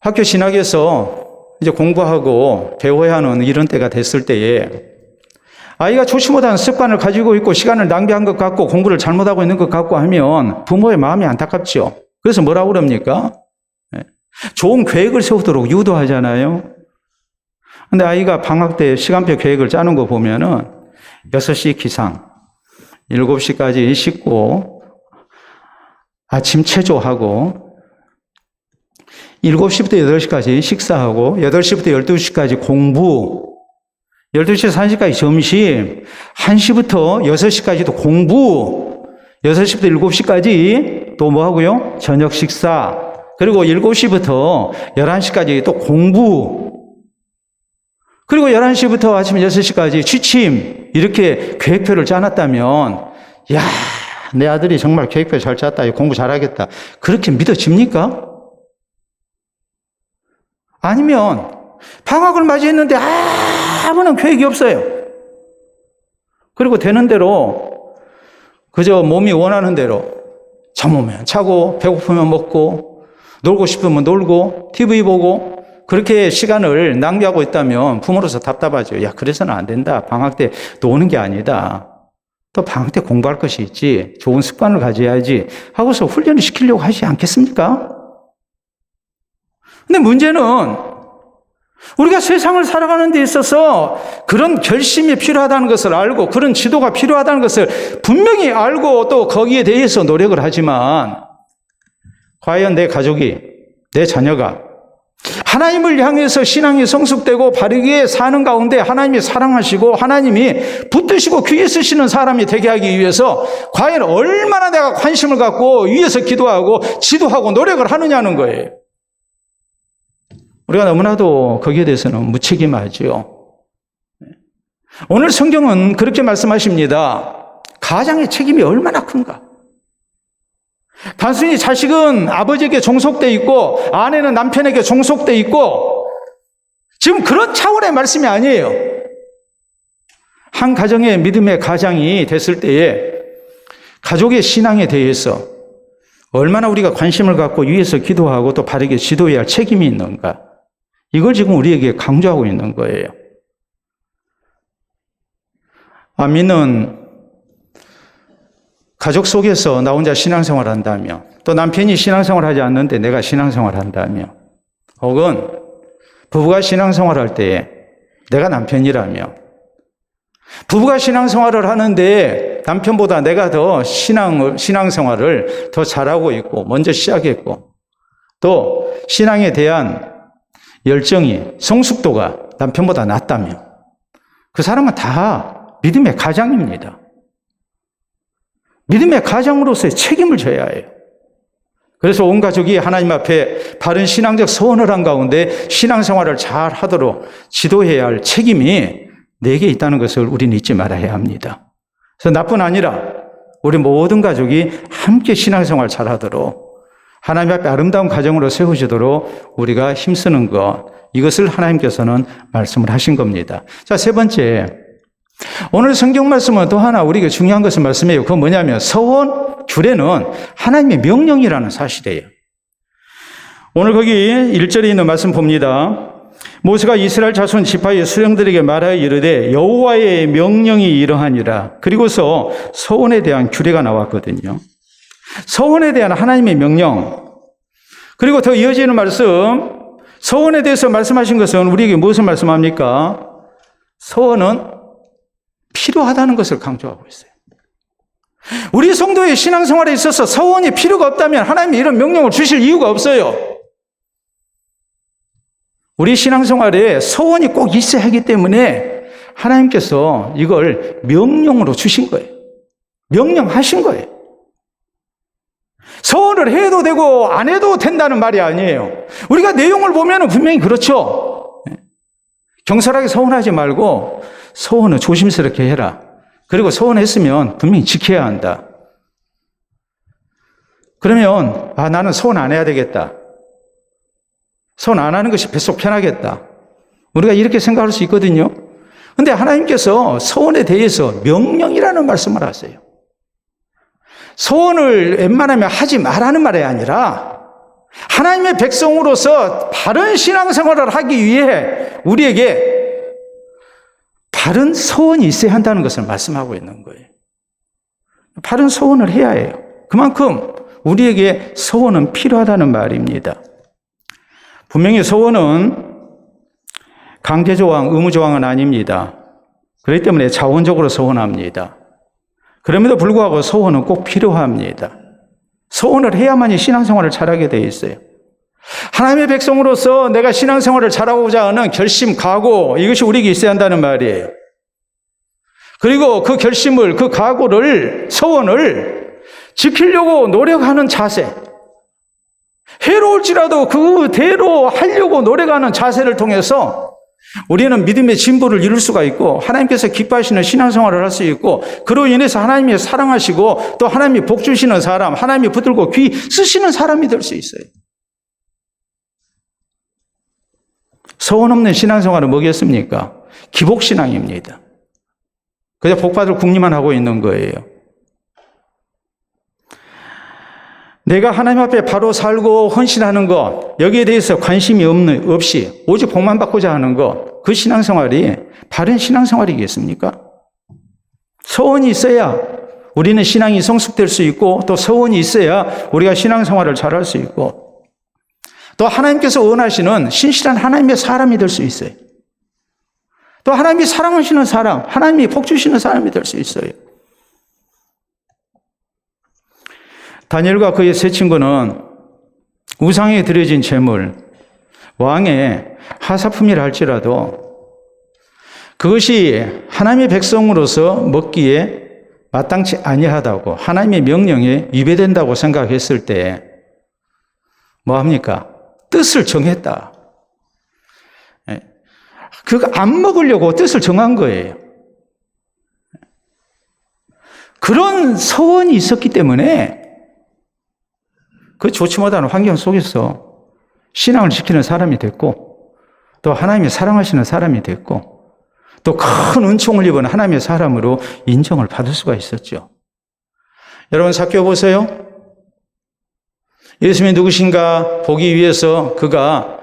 학교 진학해서 이제 공부하고 배워야 하는 이런 때가 됐을 때에 아이가 좋지 못한 습관을 가지고 있고 시간을 낭비한 것 같고 공부를 잘못하고 있는 것 같고 하면 부모의 마음이 안타깝죠. 그래서 뭐라고 그럽니까? 좋은 계획을 세우도록 유도하잖아요. 근데 아이가 방학 때 시간표 계획을 짜는 거 보면은 6시 기상, 7시까지 씻고 아침 체조하고 7시부터 8시까지 식사하고 8시부터 12시까지 공부, 12시에서 1시까지 점심, 1시부터 6시까지도 공부, 6시부터 7시까지 또 뭐 하고요? 저녁 식사, 그리고 7시부터 11시까지 또 공부, 그리고 11시부터 아침 6시까지 취침, 이렇게 계획표를 짜놨다면, 야, 내 아들이 정말 계획표 잘 짰다, 공부 잘하겠다. 그렇게 믿어집니까? 아니면 방학을 맞이했는데 아무런 계획이 없어요. 그리고 되는 대로 그저 몸이 원하는 대로 잠 오면 자고 배고프면 먹고 놀고 싶으면 놀고 TV 보고 그렇게 시간을 낭비하고 있다면 부모로서 답답하죠. 야, 그래서는 안 된다. 방학 때 노는 게 아니다. 또 방학 때 공부할 것이 있지. 좋은 습관을 가져야지 하고서 훈련을 시키려고 하지 않겠습니까? 근데 문제는 우리가 세상을 살아가는 데 있어서 그런 결심이 필요하다는 것을 알고 그런 지도가 필요하다는 것을 분명히 알고 또 거기에 대해서 노력을 하지만 과연 내 가족이, 내 자녀가 하나님을 향해서 신앙이 성숙되고 바르게 사는 가운데 하나님이 사랑하시고 하나님이 붙드시고 귀에 쓰시는 사람이 되게 하기 위해서 과연 얼마나 내가 관심을 갖고 위에서 기도하고 지도하고 노력을 하느냐는 거예요. 우리가 너무나도 거기에 대해서는 무책임하죠. 오늘 성경은 그렇게 말씀하십니다. 가장의 책임이 얼마나 큰가. 단순히 자식은 아버지에게 종속돼 있고 아내는 남편에게 종속돼 있고 지금 그런 차원의 말씀이 아니에요. 한 가정의 믿음의 가장이 됐을 때에 가족의 신앙에 대해서 얼마나 우리가 관심을 갖고 위에서 기도하고 또 바르게 지도해야 할 책임이 있는가. 이걸 지금 우리에게 강조하고 있는 거예요. 믿는 가족 속에서 나 혼자 신앙생활 한다며, 또 남편이 신앙생활 하지 않는데 내가 신앙생활 한다며, 혹은 부부가 신앙생활 할 때에 내가 남편이라며, 부부가 신앙생활을 하는데 남편보다 내가 더 신앙생활을 더 잘하고 있고 먼저 시작했고, 또 신앙에 대한 열정이, 성숙도가 남편보다 낫다며, 그 사람은 다 믿음의 가장입니다. 믿음의 가장으로서의 책임을 져야 해요. 그래서 온 가족이 하나님 앞에 바른 신앙적 서원을 한 가운데 신앙생활을 잘 하도록 지도해야 할 책임이 내게 있다는 것을 우리는 잊지 말아야 합니다. 그래서 나뿐 아니라 우리 모든 가족이 함께 신앙생활 잘 하도록 하나님 앞에 아름다운 가정으로 세워지도록 우리가 힘쓰는 것, 이것을 하나님께서는 말씀을 하신 겁니다. 자, 세 번째, 오늘 성경 말씀은 또 하나 우리에게 중요한 것을 말씀해요. 그건 뭐냐면 서원, 규례는 하나님의 명령이라는 사실이에요. 오늘 거기 1절에 있는 말씀 봅니다. 모세가 이스라엘 자손 지파의 수령들에게 말하여 이르되 여호와의 명령이 이러하니라. 그리고서 서원에 대한 규례가 나왔거든요. 서원에 대한 하나님의 명령. 그리고 더 이어지는 말씀, 서원에 대해서 말씀하신 것은 우리에게 무엇을 말씀합니까? 서원은 필요하다는 것을 강조하고 있어요. 우리 성도의 신앙생활에 있어서 서원이 필요가 없다면 하나님이 이런 명령을 주실 이유가 없어요. 우리 신앙생활에 서원이 꼭 있어야 하기 때문에 하나님께서 이걸 명령으로 주신 거예요. 명령하신 거예요. 서원을 해도 되고 안 해도 된다는 말이 아니에요. 우리가 내용을 보면 분명히 그렇죠. 경솔하게 서원하지 말고 서원은 조심스럽게 해라. 그리고 서원했으면 분명히 지켜야 한다. 그러면 나는 서원 안 해야 되겠다. 서원 안 하는 것이 뱃속 편하겠다. 우리가 이렇게 생각할 수 있거든요. 그런데 하나님께서 서원에 대해서 명령이라는 말씀을 하세요. 서원을 웬만하면 하지 말라는 말이 아니라 하나님의 백성으로서 바른 신앙생활을 하기 위해 우리에게 바른 서원이 있어야 한다는 것을 말씀하고 있는 거예요. 바른 서원을 해야 해요. 그만큼 우리에게 서원은 필요하다는 말입니다. 분명히 서원은 강제조항, 의무조항은 아닙니다. 그렇기 때문에 자원적으로 서원합니다. 그럼에도 불구하고 서원은 꼭 필요합니다. 서원을 해야만이 신앙생활을 잘하게 되어 있어요. 하나님의 백성으로서 내가 신앙생활을 잘하고자 하는 결심, 각오, 이것이 우리에게 있어야 한다는 말이에요. 그리고 그 결심을, 그 각오를, 서원을 지키려고 노력하는 자세, 해로울지라도 그대로 하려고 노력하는 자세를 통해서 우리는 믿음의 진보를 이룰 수가 있고 하나님께서 기뻐하시는 신앙생활을 할 수 있고 그로 인해서 하나님이 사랑하시고 또 하나님이 복 주시는 사람, 하나님이 붙들고 귀 쓰시는 사람이 될 수 있어요. 서원 없는 신앙생활은 뭐겠습니까? 기복신앙입니다. 그냥 복받을 궁리만 하고 있는 거예요. 내가 하나님 앞에 바로 살고 헌신하는 것, 여기에 대해서 관심이 없이 오직 복만 받고자 하는 것, 그 신앙생활이 바른 신앙생활이겠습니까? 서원이 있어야 우리는 신앙이 성숙될 수 있고 또 서원이 있어야 우리가 신앙생활을 잘할 수 있고 또 하나님께서 원하시는 신실한 하나님의 사람이 될 수 있어요. 또 하나님이 사랑하시는 사람, 하나님이 복 주시는 사람이 될 수 있어요. 다니엘과 그의 세 친구는 우상에 드려진 제물, 왕의 하사품이라 할지라도 그것이 하나님의 백성으로서 먹기에 마땅치 아니하다고 하나님의 명령에 위배된다고 생각했을 때 뭐합니까? 뜻을 정했다. 그거 안 먹으려고 뜻을 정한 거예요. 그런 서원이 있었기 때문에 그 좋지 못한 환경 속에서 신앙을 지키는 사람이 됐고 또 하나님이 사랑하시는 사람이 됐고 또 큰 은총을 입은 하나님의 사람으로 인정을 받을 수가 있었죠. 여러분 살펴보세요. 예수님이 누구신가 보기 위해서 그가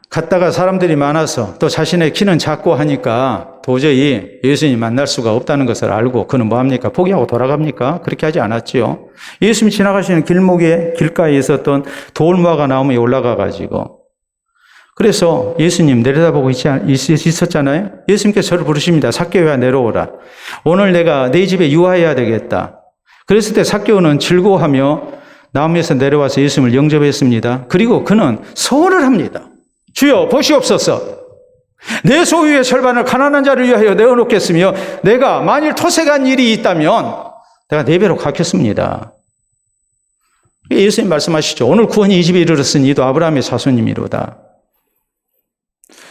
갔다가 사람들이 많아서 또 자신의 키는 작고 하니까 도저히 예수님 만날 수가 없다는 것을 알고 그는 뭐합니까? 포기하고 돌아갑니까? 그렇게 하지 않았지요. 예수님 지나가시는 길목에 길가에 있었던 돌무화과 나무에 올라가가지고 그래서 예수님 내려다보고 있었잖아요. 예수님께서 저를 부르십니다. 삭개오야 내려오라. 오늘 내가 네 집에 유하해야 되겠다. 그랬을 때 삭개오는 즐거워하며 나무에서 내려와서 예수님을 영접했습니다. 그리고 그는 소원을 합니다. 주여 보시옵소서. 내 소유의 절반을 가난한 자를 위하여 내어놓겠으며 내가 만일 토색한 일이 있다면 내가 4배로 갚겠습니다. 예수님 말씀하시죠. 오늘 구원이 이 집에 이르렀으니 이도 아브라함의 자손이미로다.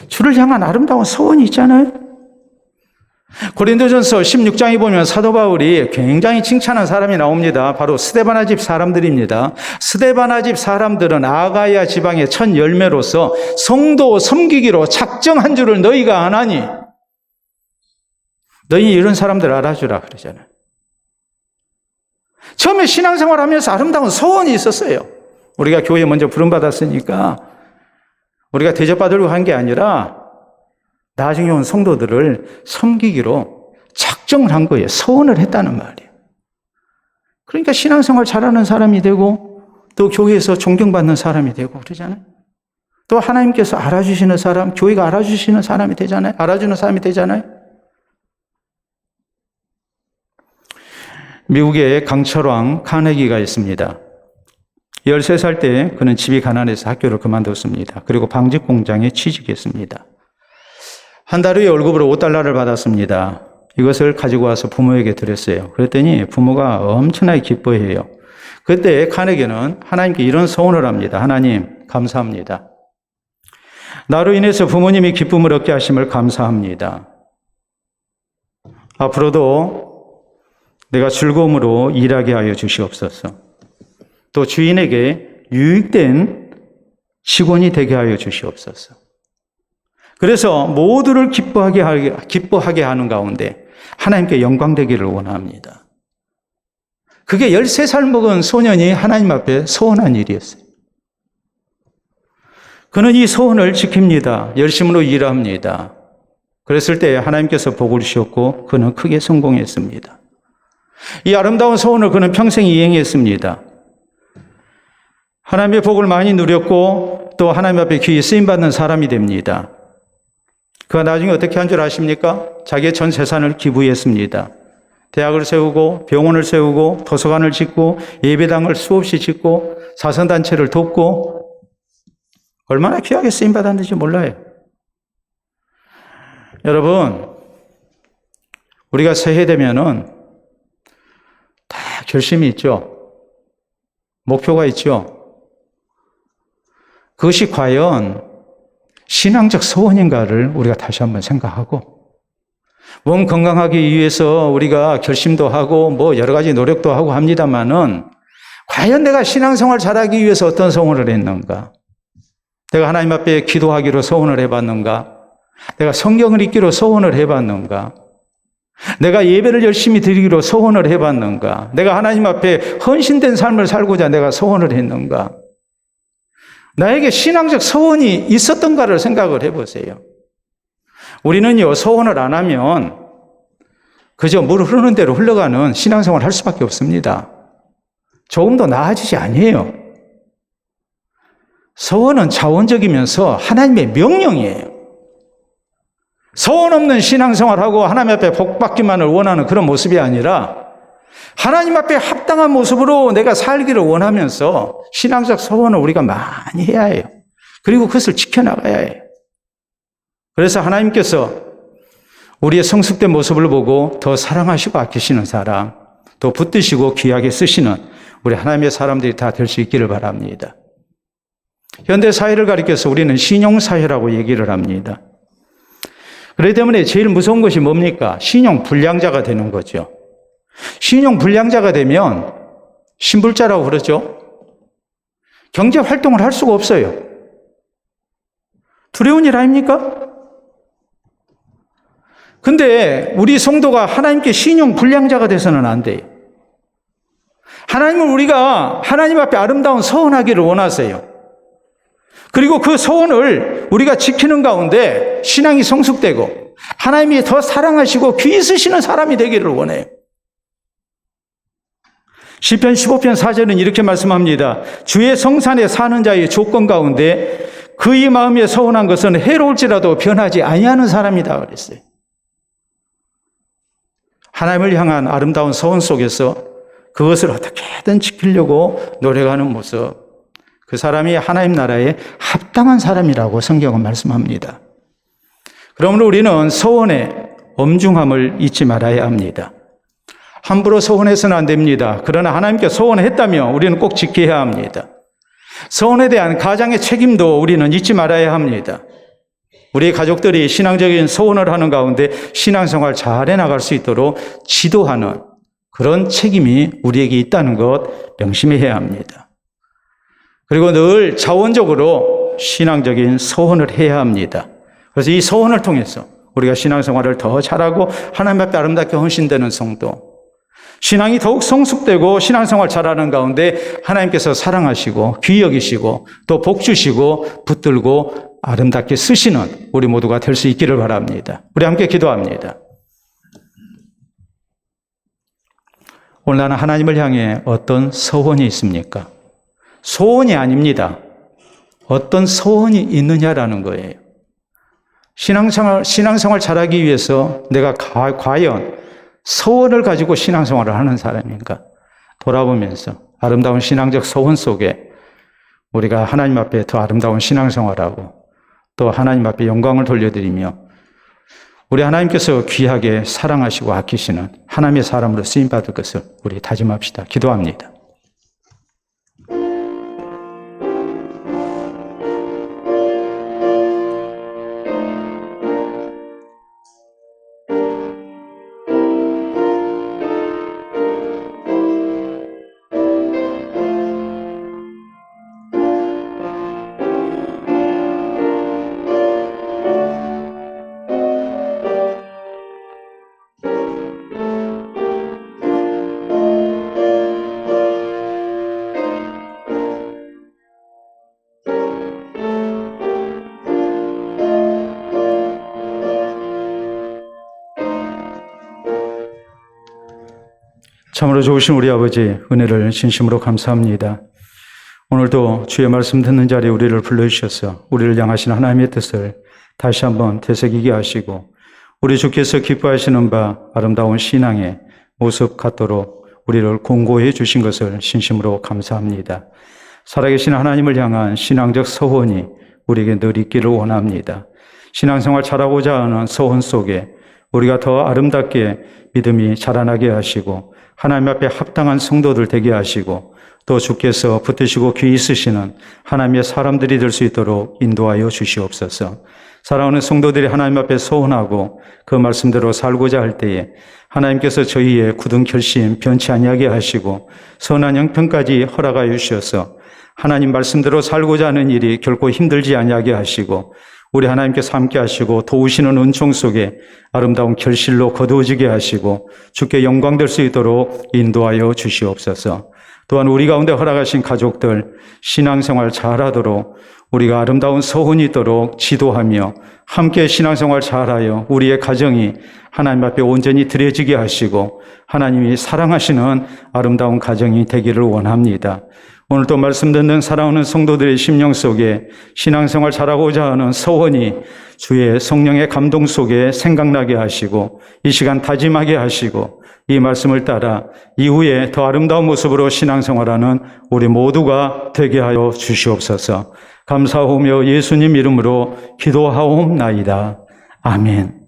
주를 향한 아름다운 소원이 있잖아요. 고린도전서 16장에 보면 사도 바울이 굉장히 칭찬한 사람이 나옵니다. 바로 스데바나 집 사람들입니다. 스데바나 집 사람들은 아가야 지방의 첫 열매로서 성도 섬기기로 작정한 줄을 너희가 아나니 너희 이런 사람들 알아주라 그러잖아요. 처음에 신앙생활 하면서 아름다운 소원이 있었어요. 우리가 교회에 먼저 부름받았으니까 우리가 대접받으려고 한 게 아니라 나중에 온 성도들을 섬기기로 작정을 한 거예요. 소원을 했다는 말이에요. 그러니까 신앙생활 잘하는 사람이 되고 또 교회에서 존경받는 사람이 되고 그러잖아요. 또 하나님께서 알아주시는 사람, 교회가 알아주시는 사람이 되잖아요. 알아주는 사람이 되잖아요. 미국의 강철왕 카네기가 있습니다. 13살 때 그는 집이 가난해서 학교를 그만뒀습니다. 그리고 방직 공장에 취직했습니다. 한 달 후에 월급으로 $5를 받았습니다. 이것을 가지고 와서 부모에게 드렸어요. 그랬더니 부모가 엄청나게 기뻐해요. 그때 카네기는 하나님께 이런 소원을 합니다. 하나님, 감사합니다. 나로 인해서 부모님이 기쁨을 얻게 하심을 감사합니다. 앞으로도 내가 즐거움으로 일하게 하여 주시옵소서. 또 주인에게 유익된 직원이 되게 하여 주시옵소서. 그래서 모두를 기뻐하게 하는 가운데 하나님께 영광되기를 원합니다. 그게 13살 먹은 소년이 하나님 앞에 소원한 일이었어요. 그는 이 소원을 지킵니다. 열심으로 일합니다. 그랬을 때 하나님께서 복을 주셨고 그는 크게 성공했습니다. 이 아름다운 소원을 그는 평생 이행했습니다. 하나님의 복을 많이 누렸고 또 하나님 앞에 귀히 쓰임받는 사람이 됩니다. 그가 나중에 어떻게 한 줄 아십니까? 자기의 전 재산을 기부했습니다. 대학을 세우고 병원을 세우고 도서관을 짓고 예배당을 수없이 짓고 자선단체를 돕고 얼마나 귀하게 쓰임받았는지 몰라요. 여러분, 우리가 새해 되면은 다 결심이 있죠. 목표가 있죠. 그것이 과연 신앙적 소원인가를 우리가 다시 한번 생각하고 몸 건강하기 위해서 우리가 결심도 하고 뭐 여러 가지 노력도 하고 합니다만은 과연 내가 신앙생활 잘하기 위해서 어떤 소원을 했는가? 내가 하나님 앞에 기도하기로 소원을 해봤는가? 내가 성경을 읽기로 소원을 해봤는가? 내가 예배를 열심히 드리기로 소원을 해봤는가? 내가 하나님 앞에 헌신된 삶을 살고자 내가 소원을 했는가? 나에게 신앙적 소원이 있었던가를 생각을 해보세요. 우리는요, 소원을 안 하면 그저 물 흐르는 대로 흘러가는 신앙생활을 할 수밖에 없습니다. 조금 더 나아지지 아니에요. 소원은 자원적이면서 하나님의 명령이에요. 소원 없는 신앙생활하고 하나님 앞에 복받기만을 원하는 그런 모습이 아니라 하나님 앞에 합당한 모습으로 내가 살기를 원하면서 신앙적 소원을 우리가 많이 해야 해요. 그리고 그것을 지켜나가야 해요. 그래서 하나님께서 우리의 성숙된 모습을 보고 더 사랑하시고 아끼시는 사람, 더 붙드시고 귀하게 쓰시는 우리 하나님의 사람들이 다 될 수 있기를 바랍니다. 현대 사회를 가리켜서 우리는 신용사회라고 얘기를 합니다. 그렇기 때문에 제일 무서운 것이 뭡니까? 신용 불량자가 되는 거죠. 신용 불량자가 되면 신불자라고 그러죠. 경제 활동을 할 수가 없어요. 두려운 일 아닙니까? 근데 우리 성도가 하나님께 신용 불량자가 돼서는 안 돼요. 하나님은 우리가 하나님 앞에 아름다운 소원하기를 원하세요. 그리고 그 소원을 우리가 지키는 가운데 신앙이 성숙되고 하나님이 더 사랑하시고 귀히 쓰시는 사람이 되기를 원해요. 시편 15편 4절은 이렇게 말씀합니다. 주의 성산에 사는 자의 조건 가운데 그의 마음에 서운한 것은 해로울지라도 변하지 아니하는 사람이다 그랬어요. 하나님을 향한 아름다운 서원 속에서 그것을 어떻게든 지키려고 노력하는 모습, 그 사람이 하나님 나라에 합당한 사람이라고 성경은 말씀합니다. 그러므로 우리는 서원의 엄중함을 잊지 말아야 합니다. 함부로 서원해서는 안 됩니다. 그러나 하나님께 서원했다면 우리는 꼭 지켜야 합니다. 서원에 대한 가장의 책임도 우리는 잊지 말아야 합니다. 우리 가족들이 신앙적인 서원을 하는 가운데 신앙생활 잘 해나갈 수 있도록 지도하는 그런 책임이 우리에게 있다는 것 명심해야 합니다. 그리고 늘 자원적으로 신앙적인 서원을 해야 합니다. 그래서 이 서원을 통해서 우리가 신앙생활을 더 잘하고 하나님 앞에 아름답게 헌신되는 성도, 신앙이 더욱 성숙되고 신앙생활 잘하는 가운데 하나님께서 사랑하시고 귀히 여기시고 또 복 주시고 붙들고 아름답게 쓰시는 우리 모두가 될 수 있기를 바랍니다. 우리 함께 기도합니다. 오늘 나는 하나님을 향해 어떤 서원이 있습니까? 소원이 아닙니다. 어떤 서원이 있느냐라는 거예요. 신앙생활 잘하기 위해서 내가 과연 서원을 가지고 신앙생활을 하는 사람인가? 돌아보면서 아름다운 신앙적 서원 속에 우리가 하나님 앞에 더 아름다운 신앙생활하고 또 하나님 앞에 영광을 돌려드리며 우리 하나님께서 귀하게 사랑하시고 아끼시는 하나님의 사람으로 쓰임받을 것을 우리 다짐합시다. 기도합니다. 참으로 좋으신 우리 아버지 은혜를 진심으로 감사합니다. 오늘도 주의 말씀 듣는 자리에 우리를 불러주셔서 우리를 향하신 하나님의 뜻을 다시 한번 되새기게 하시고 우리 주께서 기뻐하시는 바 아름다운 신앙의 모습 같도록 우리를 공고해 주신 것을 진심으로 감사합니다. 살아계신 하나님을 향한 신앙적 서원이 우리에게 늘 있기를 원합니다. 신앙생활 잘하고자 하는 서원 속에 우리가 더 아름답게 믿음이 자라나게 하시고 하나님 앞에 합당한 성도들 되게 하시고 또 주께서 붙드시고 귀히 쓰시는 하나님의 사람들이 될 수 있도록 인도하여 주시옵소서. 사랑하는 성도들이 하나님 앞에 소원하고 그 말씀대로 살고자 할 때에 하나님께서 저희의 굳은 결심 변치 아니하게 하시고 선한 형편까지 허락하여 주셔서 하나님 말씀대로 살고자 하는 일이 결코 힘들지 아니하게 하시고 우리 하나님께서 함께 하시고 도우시는 은총 속에 아름다운 결실로 거두어지게 하시고 주께 영광될 수 있도록 인도하여 주시옵소서. 또한 우리 가운데 허락하신 가족들 신앙생활 잘하도록 우리가 아름다운 서훈이 있도록 지도하며 함께 신앙생활 잘하여 우리의 가정이 하나님 앞에 온전히 드려지게 하시고 하나님이 사랑하시는 아름다운 가정이 되기를 원합니다. 오늘도 말씀 듣는 사랑하는 성도들의 심령 속에 신앙생활 잘하고자 하는 서원이 주의 성령의 감동 속에 생각나게 하시고 이 시간 다짐하게 하시고 이 말씀을 따라 이후에 더 아름다운 모습으로 신앙생활하는 우리 모두가 되게 하여 주시옵소서. 감사하며 예수님 이름으로 기도하옵나이다. 아멘.